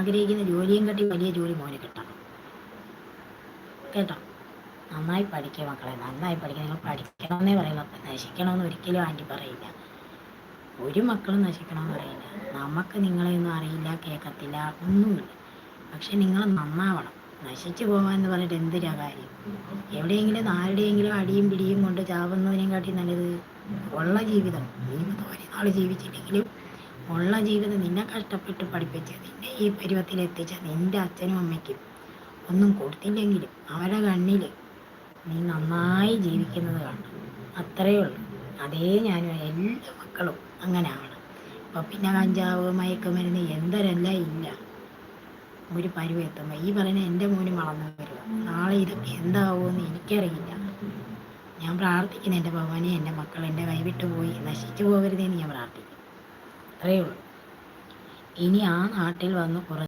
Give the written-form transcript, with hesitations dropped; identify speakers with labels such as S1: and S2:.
S1: ആഗ്രഹിക്കുന്ന ജോലിയും കട്ടി വലിയ ജോലി മോന് കിട്ടണം കേട്ടോ. നന്നായി പഠിക്കുക മക്കളെ, നന്നായി പഠിക്കുക. നിങ്ങൾ പഠിക്കണമെന്നേ പറയുള്ളൂ, നശിക്കണമെന്ന് ഒരിക്കലും ആൻറ്റി പറയില്ല. ഒരു മക്കളും നശിക്കണമെന്ന് പറയില്ല. നമുക്ക് നിങ്ങളെയൊന്നും അറിയില്ല, കേൾക്കത്തില്ല, ഒന്നുമില്ല. പക്ഷെ നിങ്ങൾ നന്നാവണം. നശിച്ചു പോകാമെന്ന് പറഞ്ഞിട്ട് എന്തിനാ കാര്യം? എവിടെയെങ്കിലും ആരുടെയെങ്കിലും അടിയും പിടിയും കൊണ്ട് ചാവുന്നതിനെയും കാട്ടി നല്ലത് ഉള്ള ജീവിതം. നീ ഒരു നാൾ ജീവിച്ചില്ലെങ്കിലും ഉള്ള ജീവിതം നിന്നെ കഷ്ടപ്പെട്ട് പഠിപ്പിച്ച് നിന്നെ ഈ പരുവത്തിലെത്തിച്ച നിൻ്റെ അച്ഛനും അമ്മയ്ക്കും ഒന്നും കൊടുത്തില്ലെങ്കിലും അവരുടെ കണ്ണിൽ നീ നന്നായി ജീവിക്കുന്നത് കാണണം. അത്രയേ ഉള്ളൂ. അതേ ഞാനും എല്ലാ മക്കളും അങ്ങനെ ആവണം. ഇപ്പം പിന്നെ കഞ്ചാവ് മയക്കുമരുന്ന് എന്തരല്ല ഇല്ല. ഒരു പരുവം എത്തുമ്പോൾ ഈ പറയുന്ന എൻ്റെ മോന് വളർന്നു വരിക. നാളെ ഇതൊക്കെ എന്താവുമെന്ന് എനിക്കറിയില്ല. ഞാൻ പ്രാർത്ഥിക്കുന്നു എൻ്റെ ഭഗവാനെ എൻ്റെ മക്കൾ എൻ്റെ കൈവിട്ട് പോയി നശിച്ചു പോകരുതെന്ന് ഞാൻ പ്രാർത്ഥിക്കും. അത്രയേ ഉള്ളൂ. ഇനി ആ നാട്ടിൽ വന്ന് കുറച്ച്